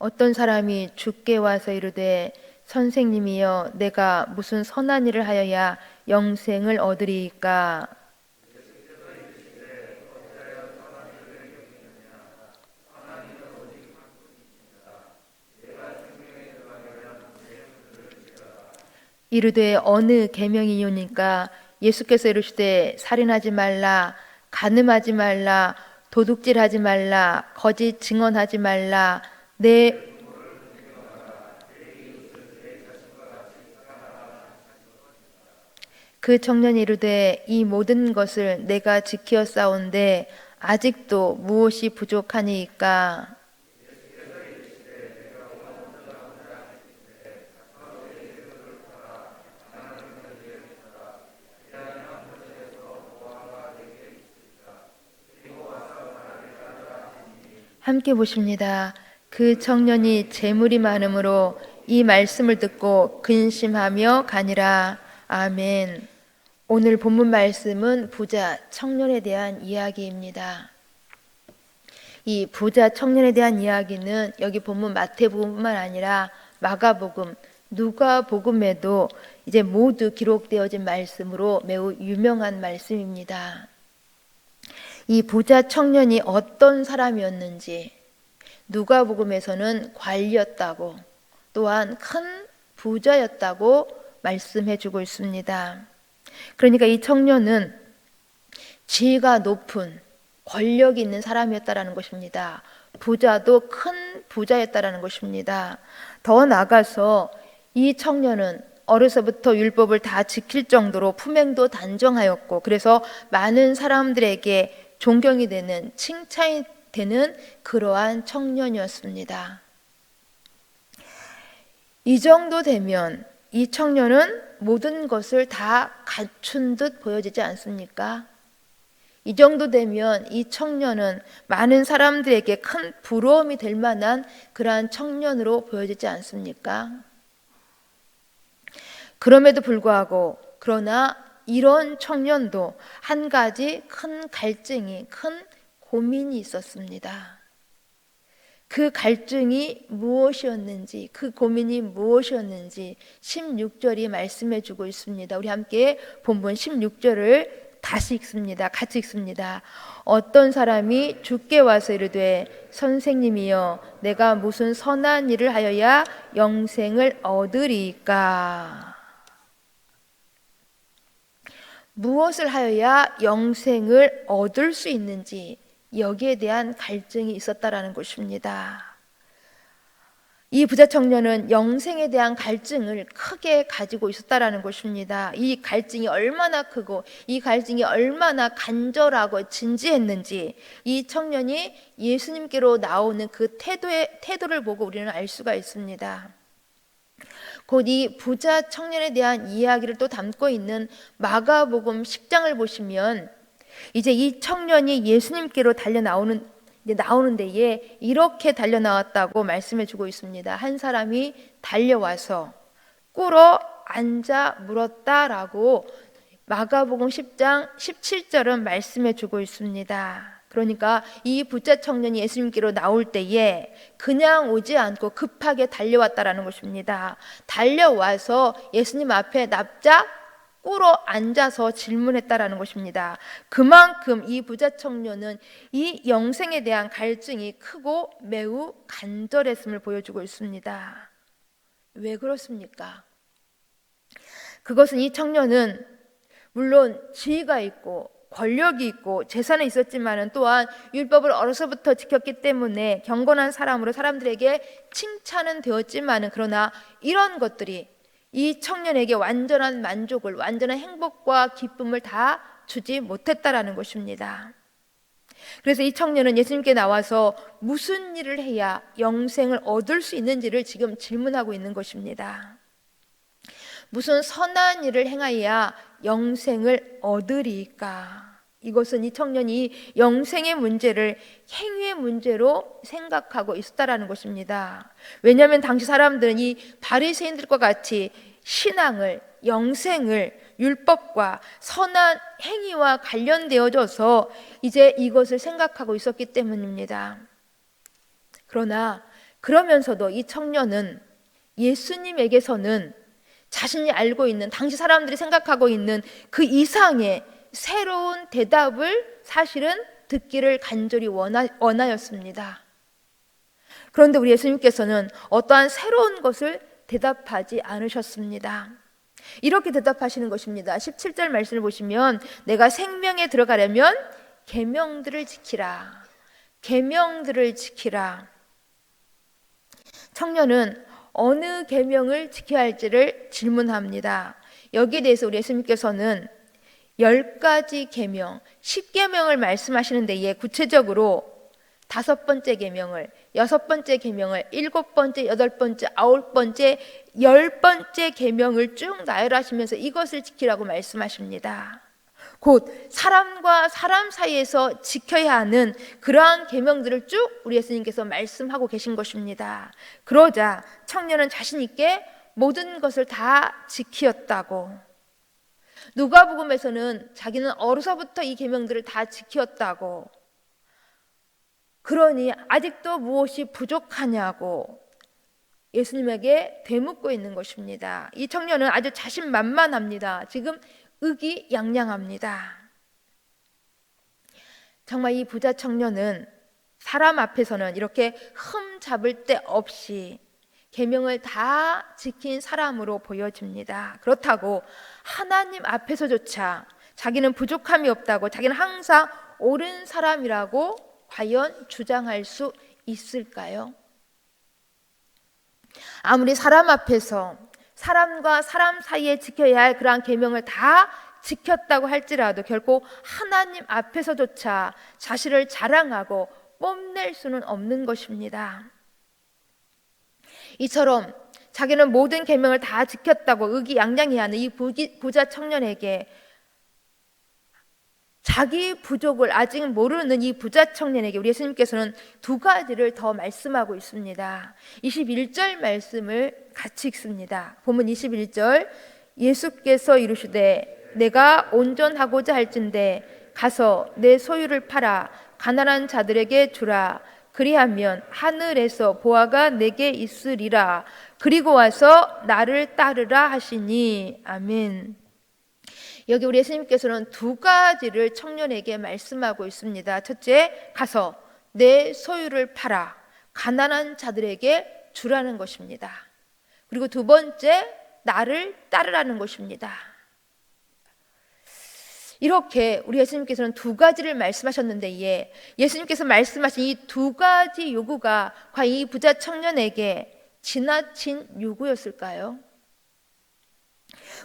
어떤 사람이 주께 와서 이르되 선생님이여 내가 무슨 선한 일을 하여야 영생을 얻으리이까. 이르되 어느 계명이오니까. 예수께서 이르시되 살인하지 말라, 간음하지 말라, 도둑질하지 말라, 거짓 증언하지 말라, 내 그 청년이 이르되 이 모든 것을 내가 지키었사온데 아직도 무엇이 부족하니이까. 함께 보십니다. 그 청년이 재물이 많으므로 이 말씀을 듣고 근심하며 가니라. 아멘. 오늘 본문 말씀은 부자 청년에 대한 이야기입니다. 이 부자 청년에 대한 이야기는 여기 본문 마태복음뿐만 아니라 마가복음, 누가복음에도 이제 모두 기록되어진 말씀으로 매우 유명한 말씀입니다. 이 부자 청년이 어떤 사람이었는지 누가복음에서는 관리였다고, 또한 큰 부자였다고 말씀해 주고 있습니다. 그러니까 이 청년은 지위가 높은 권력이 있는 사람이었다라는 것입니다. 부자도 큰 부자였다라는 것입니다. 더 나아가서 이 청년은 어려서부터 율법을 다 지킬 정도로 품행도 단정하였고, 그래서 많은 사람들에게 존경이 되는, 칭찬이 되는 그러한 청년이었습니다. 이 정도 되면 이 청년은 모든 것을 다 갖춘 듯 보여지지 않습니까? 이 정도 되면 이 청년은 많은 사람들에게 큰 부러움이 될 만한 그러한 청년으로 보여지지 않습니까? 그럼에도 불구하고, 그러나 이런 청년도 한 가지 큰 갈증이, 큰 고민이 있었습니다. 그 갈증이 무엇이었는지, 그 고민이 무엇이었는지 16절이 말씀해 주고 있습니다. 우리 함께 본문 16절을 다시 읽습니다. 같이 읽습니다. 어떤 사람이 주께 와서 이르되 선생님이여 내가 무슨 선한 일을 하여야 영생을 얻으리까. 무엇을 하여야 영생을 얻을 수 있는지, 여기에 대한 갈증이 있었다라는 것입니다. 이 부자 청년은 영생에 대한 갈증을 크게 가지고 있었다라는 것입니다. 이 갈증이 얼마나 크고 이 갈증이 얼마나 간절하고 진지했는지 이 청년이 예수님께로 나오는 그 태도를 보고 우리는 알 수가 있습니다. 곧 이 부자 청년에 대한 이야기를 또 담고 있는 마가복음 10장을 보시면 이제 이 청년이 예수님께로 나오는 데에 이렇게 달려 나왔다고 말씀해 주고 있습니다. 한 사람이 달려와서 꿇어 앉아 물었다라고 마가복음 10장 17절은 말씀해 주고 있습니다. 그러니까 이 부자 청년이 예수님께로 나올 때에 그냥 오지 않고 급하게 달려왔다라는 것입니다. 달려와서 예수님 앞에 납작 꿇어 앉아서 질문했다라는 것입니다. 그만큼 이 부자 청년은 이 영생에 대한 갈증이 크고 매우 간절했음을 보여주고 있습니다. 왜 그렇습니까? 그것은 이 청년은 물론 지위가 있고 권력이 있고 재산이 있었지만 또한 율법을 어려서부터 지켰기 때문에 경건한 사람으로 사람들에게 칭찬은 되었지만, 그러나 이런 것들이 이 청년에게 완전한 만족을, 완전한 행복과 기쁨을 다 주지 못했다라는 것입니다. 그래서 이 청년은 예수님께 나와서 무슨 일을 해야 영생을 얻을 수 있는지를 지금 질문하고 있는 것입니다. 무슨 선한 일을 행하여야 영생을 얻으리까? 이것은 이 청년이 영생의 문제를 행위의 문제로 생각하고 있었다라는 것입니다. 왜냐하면 당시 사람들은 이 바리새인들과 같이 신앙을, 영생을 율법과 선한 행위와 관련되어져서 이제 이것을 생각하고 있었기 때문입니다. 그러나 그러면서도 이 청년은 예수님에게서는 자신이 알고 있는, 당시 사람들이 생각하고 있는 그 이상의 새로운 대답을 사실은 듣기를 간절히 원하였습니다. 그런데 우리 예수님께서는 어떠한 새로운 것을 대답하지 않으셨습니다. 이렇게 대답하시는 것입니다. 17절 말씀을 보시면 내가 생명에 들어가려면 계명들을 지키라. 계명들을 지키라. 청년은 어느 계명을 지켜야 할지를 질문합니다. 여기에 대해서 우리 예수님께서는 10가지 계명, 10계명을 말씀하시는데 예, 구체적으로 5번째 계명을, 6번째 계명을, 7번째, 8번째, 9번째, 10번째 계명을 쭉 나열하시면서 이것을 지키라고 말씀하십니다. 곧 사람과 사람 사이에서 지켜야 하는 그러한 계명들을 쭉 우리 예수님께서 말씀하고 계신 것입니다. 그러자 청년은 자신 있게 모든 것을 다 지키었다고. 누가복음에서는 자기는 어려서부터 이 계명들을 다 지켰다고. 그러니 아직도 무엇이 부족하냐고 예수님에게 되묻고 있는 것입니다. 이 청년은 아주 자신만만합니다. 지금 의기양양합니다. 정말 이 부자 청년은 사람 앞에서는 이렇게 흠 잡을 데 없이 계명을 다 지킨 사람으로 보여집니다. 그렇다고 하나님 앞에서조차 자기는 부족함이 없다고, 자기는 항상 옳은 사람이라고 과연 주장할 수 있을까요? 아무리 사람 앞에서 사람과 사람 사이에 지켜야 할 그러한 계명을 다 지켰다고 할지라도 결코 하나님 앞에서조차 자신을 자랑하고 뽐낼 수는 없는 것입니다. 이처럼 자기는 모든 계명을 다 지켰다고 의기양양해하는 이 부자 청년에게, 자기 부족을 아직 모르는 이 부자 청년에게 우리 예수님께서는 2가지를 더 말씀하고 있습니다. 21절 말씀을 같이 읽습니다. 본문 21절, 예수께서 이르시되 내가 온전하고자 할진대 가서 내 소유를 팔아 가난한 자들에게 주라. 그리하면 하늘에서 보화가 내게 있으리라. 그리고 와서 나를 따르라 하시니. 아멘. 여기 우리 예수님께서는 2가지를 청년에게 말씀하고 있습니다. 첫째, 가서 내 소유를 팔아 가난한 자들에게 주라는 것입니다. 그리고 2번째, 나를 따르라는 것입니다. 이렇게 우리 예수님께서는 2가지를 말씀하셨는데 예, 예수님께서 말씀하신 이 2가지 요구가 과연 이 부자 청년에게 지나친 요구였을까요?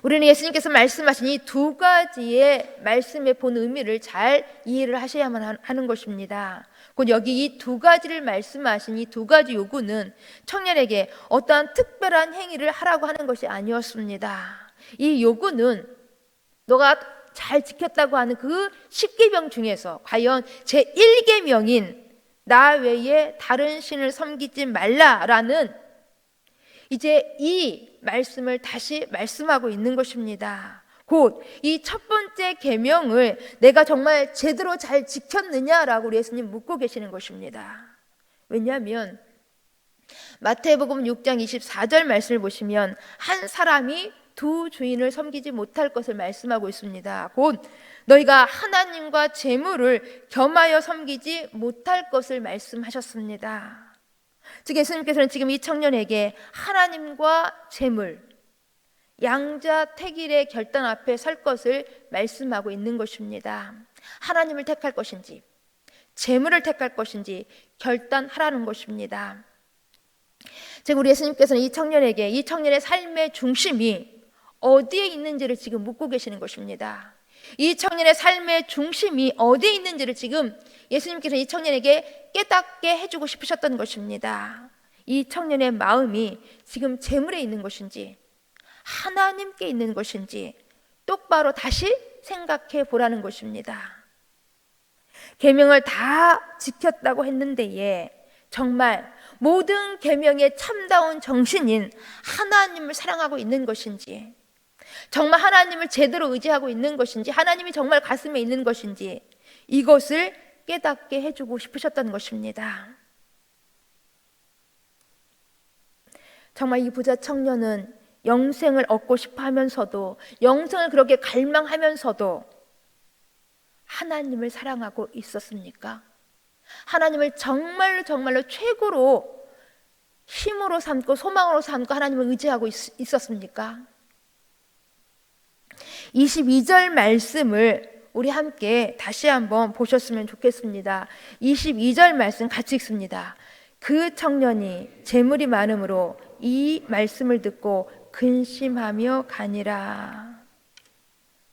우리는 예수님께서 말씀하신 이 2가지의 말씀에 본 의미를 잘 이해를 하셔야만 하는 것입니다. 곧 여기 이 2가지를 말씀하신 이 2가지 요구는 청년에게 어떠한 특별한 행위를 하라고 하는 것이 아니었습니다. 이 요구는 너가 잘 지켰다고 하는 그 10계명 중에서 과연 제1계명인 나 외에 다른 신을 섬기지 말라라는 이제 이 말씀을 다시 말씀하고 있는 것입니다. 곧 이 첫 번째 계명을 내가 정말 제대로 잘 지켰느냐라고 우리 예수님 묻고 계시는 것입니다. 왜냐하면 마태복음 6장 24절 말씀을 보시면 한 사람이 2 주인을 섬기지 못할 것을 말씀하고 있습니다. 곧 너희가 하나님과 재물을 겸하여 섬기지 못할 것을 말씀하셨습니다. 즉 예수님께서는 지금 이 청년에게 하나님과 재물, 양자택일의 결단 앞에 설 것을 말씀하고 있는 것입니다. 하나님을 택할 것인지 재물을 택할 것인지 결단하라는 것입니다. 즉 우리 예수님께서는 이 청년에게 이 청년의 삶의 중심이 어디에 있는지를 지금 묻고 계시는 것입니다. 이 청년의 삶의 중심이 어디에 있는지를 지금 예수님께서 이 청년에게 깨닫게 해주고 싶으셨던 것입니다. 이 청년의 마음이 지금 재물에 있는 것인지 하나님께 있는 것인지 똑바로 다시 생각해 보라는 것입니다. 계명을 다 지켰다고 했는데 정말 모든 계명의 참다운 정신인 하나님을 사랑하고 있는 것인지, 정말 하나님을 제대로 의지하고 있는 것인지, 하나님이 정말 가슴에 있는 것인지 이것을 깨닫게 해주고 싶으셨던 것입니다. 정말 이 부자 청년은 영생을 얻고 싶어 하면서도, 영생을 그렇게 갈망하면서도 하나님을 사랑하고 있었습니까? 하나님을 정말로 정말로 최고로 힘으로 삼고 소망으로 삼고 하나님을 의지하고 있었습니까? 22절 말씀을 우리 함께 다시 한번 보셨으면 좋겠습니다. 22절 말씀 같이 읽습니다. 그 청년이 재물이 많음으로 이 말씀을 듣고 근심하며 가니라.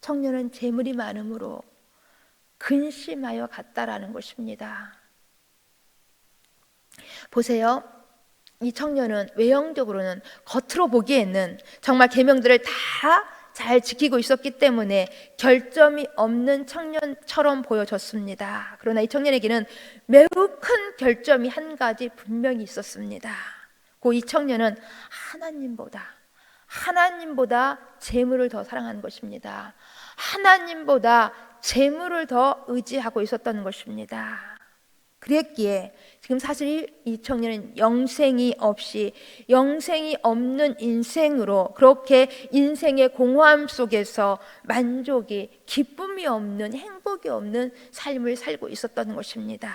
청년은 재물이 많음으로 근심하여 갔다라는 것입니다. 보세요. 이 청년은 외형적으로는 겉으로 보기에는 정말 계명들을 다 잘 지키고 있었기 때문에 결점이 없는 청년처럼 보여졌습니다. 그러나 이 청년에게는 매우 큰 결점이 한 가지 분명히 있었습니다. 이 청년은 하나님보다 재물을 더 사랑하는 것입니다. 하나님보다 재물을 더 의지하고 있었다는 것입니다. 그랬기에 지금 사실 이 청년은 영생이 없는 인생으로 그렇게 인생의 공허함 속에서 만족이, 기쁨이 없는, 행복이 없는 삶을 살고 있었다는 것입니다.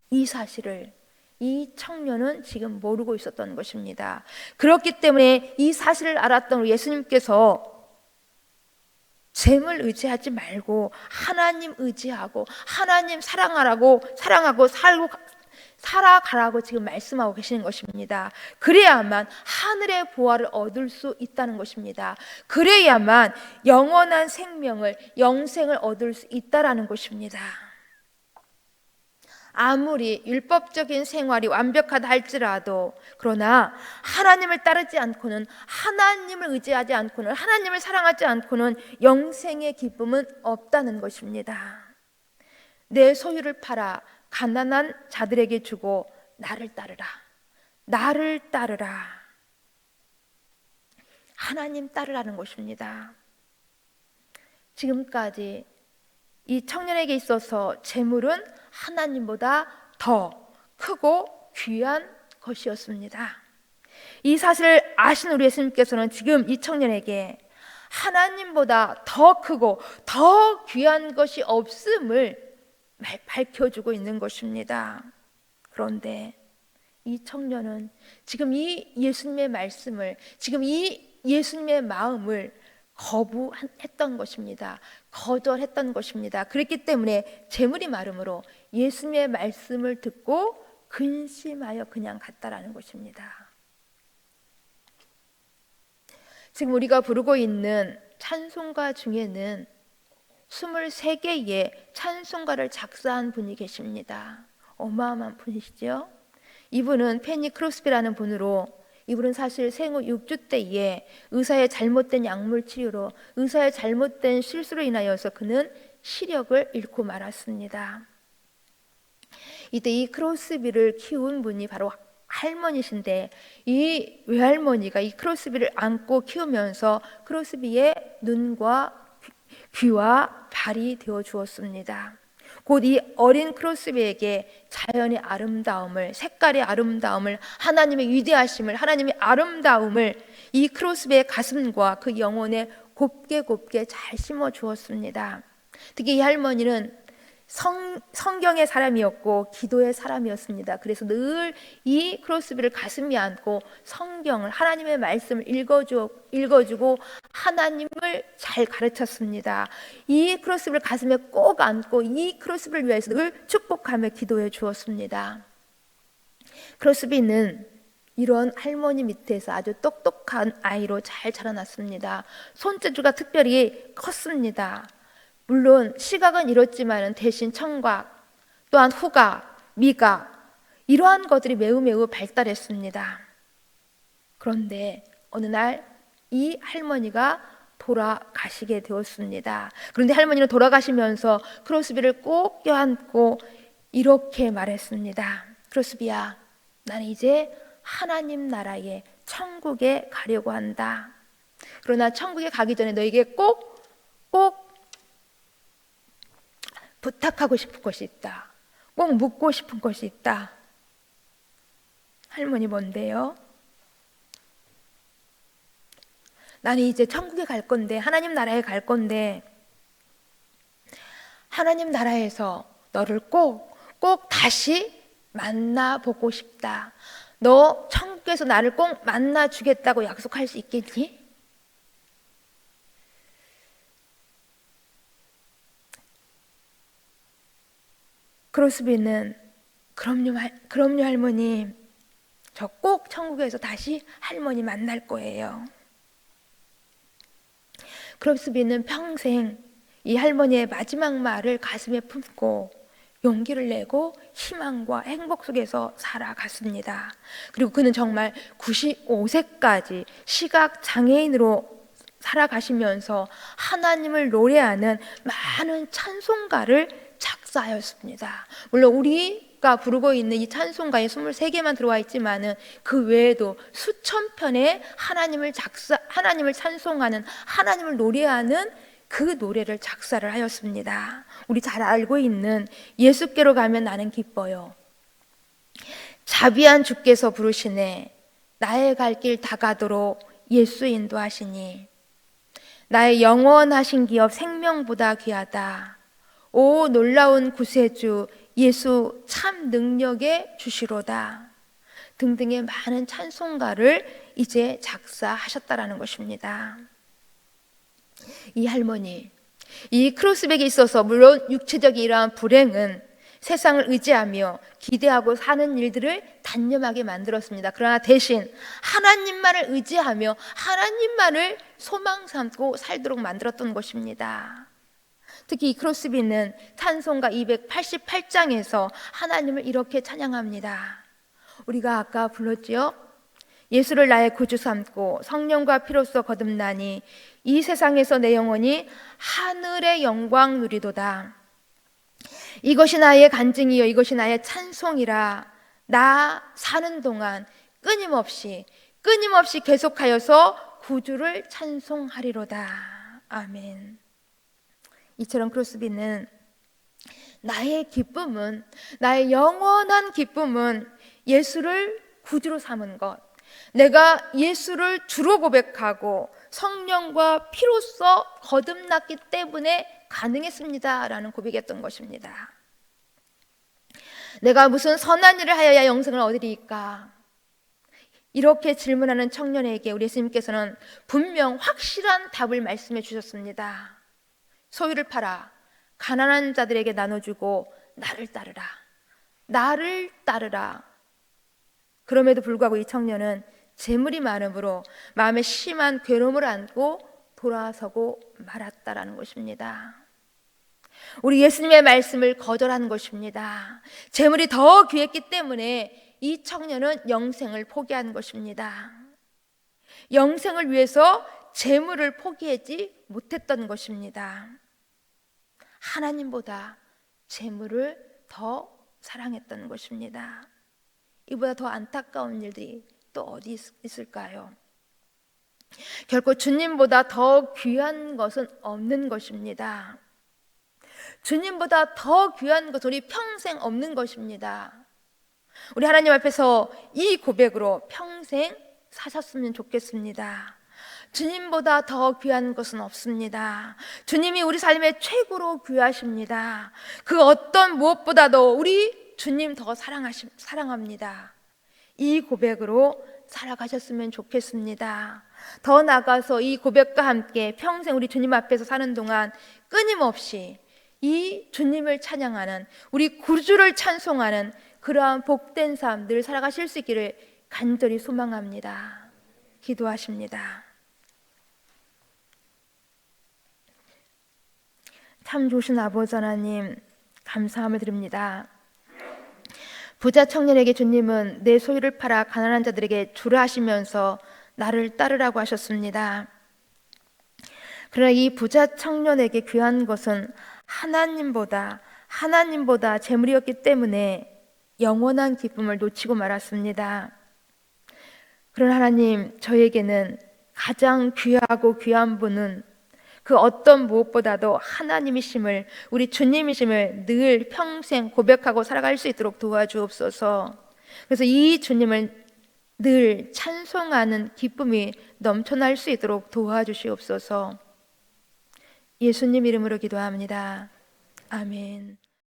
이 사실을 이 청년은 지금 모르고 있었던 것입니다. 그렇기 때문에 이 사실을 알았던 예수님께서 재물 의지하지 말고 하나님 의지하고 하나님 사랑하고 살아가라고 지금 말씀하고 계시는 것입니다. 그래야만 하늘의 보화를 얻을 수 있다는 것입니다. 그래야만 영원한 생명을, 영생을 얻을 수 있다라는 것입니다. 아무리 율법적인 생활이 완벽하다 할지라도, 그러나 하나님을 따르지 않고는, 하나님을 의지하지 않고는, 하나님을 사랑하지 않고는 영생의 기쁨은 없다는 것입니다. 내 소유를 팔아 가난한 자들에게 주고 나를 따르라. 하나님 따르라는 것입니다. 지금까지 이 청년에게 있어서 재물은 하나님보다 더 크고 귀한 것이었습니다. 이 사실을 아신 우리 예수님께서는 지금 이 청년에게 하나님보다 더 크고 더 귀한 것이 없음을 밝혀주고 있는 것입니다. 그런데 이 청년은 지금 이 예수님의 말씀을, 지금 이 예수님의 마음을 거부했던 것입니다. 거절했던 것입니다. 그렇기 때문에 재물이 마름으로 예수님의 말씀을 듣고 근심하여 그냥 갔다라는 것입니다. 지금 우리가 부르고 있는 찬송가 중에는 23개의 찬송가를 작사한 분이 계십니다. 어마어마한 분이시죠. 이분은 페니 크로스비라는 분으로, 이분은 사실 생후 6주 때에 의사의 잘못된 약물 치료로, 의사의 잘못된 실수로 인하여서 그는 시력을 잃고 말았습니다. 이때 이 크로스비를 키운 분이 바로 할머니신데, 이 외할머니가 이 크로스비를 안고 키우면서 크로스비의 눈과 귀와 발이 되어 주었습니다. 곧 이 어린 크로스비에게 자연의 아름다움을, 색깔의 아름다움을, 하나님의 위대하심을, 하나님의 아름다움을 이 크로스비의 가슴과 그 영혼에 곱게 잘 심어 주었습니다. 특히 이 할머니는 성경의 사람이었고 기도의 사람이었습니다. 그래서 늘 이 크로스비를 가슴에 안고 성경을, 하나님의 말씀을 읽어주고 하나님을 잘 가르쳤습니다. 이 크로스비를 가슴에 꼭 안고 이 크로스비를 위해서 늘 축복하며 기도해 주었습니다. 크로스비는 이런 할머니 밑에서 아주 똑똑한 아이로 잘 자라났습니다. 손재주가 특별히 컸습니다. 물론 시각은 이렇지만 대신 청각, 또한 후각, 미각, 이러한 것들이 매우 발달했습니다. 그런데 어느 날 이 할머니가 돌아가시게 되었습니다. 그런데 할머니는 돌아가시면서 크로스비를 꼭 껴안고 이렇게 말했습니다. 크로스비야, 나는 이제 하나님 나라에, 천국에 가려고 한다. 그러나 천국에 가기 전에 너에게 꼭 부탁하고 싶은 것이 있다. 꼭 묻고 싶은 것이 있다. 할머니 뭔데요? 나는 이제 천국에 갈 건데, 하나님 나라에 갈 건데, 하나님 나라에서 너를 꼭 다시 만나보고 싶다. 너 천국에서 나를 꼭 만나주겠다고 약속할 수 있겠니? 크로스비는 그럼요 할머니. 저 꼭 천국에서 다시 할머니 만날 거예요. 크로스비는 평생 이 할머니의 마지막 말을 가슴에 품고 용기를 내고 희망과 행복 속에서 살아갔습니다. 그리고 그는 정말 95세까지 시각 장애인으로 살아가시면서 하나님을 노래하는 많은 찬송가를 작사하였습니다. 물론 우리가 부르고 있는 이 찬송가에 23개만 들어와 있지만은 그 외에도 수천 편의 하나님을 찬송하는, 하나님을 노래하는 그 노래를 작사를 하였습니다. 우리 잘 알고 있는 예수께로 가면 나는 기뻐요. 자비한 주께서 부르시네. 나의 갈 길 다가도록 예수 인도하시니. 나의 영원하신 기업 생명보다 귀하다. 오 놀라운 구세주 예수 참 능력의 주시로다. 등등의 많은 찬송가를 이제 작사하셨다라는 것입니다. 이 할머니, 이 크로스백에 있어서 물론 육체적인 이러한 불행은 세상을 의지하며 기대하고 사는 일들을 단념하게 만들었습니다. 그러나 대신 하나님만을 의지하며 하나님만을 소망 삼고 살도록 만들었던 것입니다. 특히 이 크로스비는 찬송가 288장에서 하나님을 이렇게 찬양합니다. 우리가 아까 불렀지요? 예수를 나의 구주 삼고 성령과 피로써 거듭나니 이 세상에서 내 영혼이 하늘의 영광 누리도다. 이것이 나의 간증이요 이것이 나의 찬송이라. 나 사는 동안 끊임없이 계속하여서 구주를 찬송하리로다. 아멘. 이처럼 크로스비는 나의 기쁨은, 나의 영원한 기쁨은 예수를 구주로 삼은 것, 내가 예수를 주로 고백하고 성령과 피로써 거듭났기 때문에 가능했습니다 라는 고백이었던 것입니다. 내가 무슨 선한 일을 하여야 영생을 얻으리까? 이렇게 질문하는 청년에게 우리 예수님께서는 분명 확실한 답을 말씀해 주셨습니다. 소유를 팔아 가난한 자들에게 나눠주고 나를 따르라. 나를 따르라. 그럼에도 불구하고 이 청년은 재물이 많음으로 마음에 심한 괴로움을 안고 돌아서고 말았다라는 것입니다. 우리 예수님의 말씀을 거절한 것입니다. 재물이 더 귀했기 때문에 이 청년은 영생을 포기한 것입니다. 영생을 위해서 재물을 포기하지 못했던 것입니다. 하나님보다 재물을 더 사랑했던 것입니다. 이보다 더 안타까운 일들이 또 어디 있을까요? 결코 주님보다 더 귀한 것은 없는 것입니다. 주님보다 더 귀한 것은 우리 평생 없는 것입니다. 우리 하나님 앞에서 이 고백으로 평생 사셨으면 좋겠습니다. 주님보다 더 귀한 것은 없습니다. 주님이 우리 삶의 최고로 귀하십니다. 그 어떤 무엇보다도 우리 주님 더 사랑합니다. 이 고백으로 살아가셨으면 좋겠습니다. 더 나아가서 이 고백과 함께 평생 우리 주님 앞에서 사는 동안 끊임없이 이 주님을 찬양하는, 우리 구주를 찬송하는 그러한 복된 삶 늘 살아가실 수 있기를 간절히 소망합니다. 기도하십니다. 참 좋으신 아버지 하나님, 감사함을 드립니다. 부자 청년에게 주님은 내 소유를 팔아 가난한 자들에게 주라 하시면서 나를 따르라고 하셨습니다. 그러나 이 부자 청년에게 귀한 것은 하나님보다 재물이었기 때문에 영원한 기쁨을 놓치고 말았습니다. 그러나 하나님, 저에게는 가장 귀하고 귀한 분은 그 어떤 무엇보다도 하나님이심을, 우리 주님이심을 늘 평생 고백하고 살아갈 수 있도록 도와주옵소서. 그래서 이 주님을 늘 찬송하는 기쁨이 넘쳐날 수 있도록 도와주시옵소서. 예수님 이름으로 기도합니다. 아멘.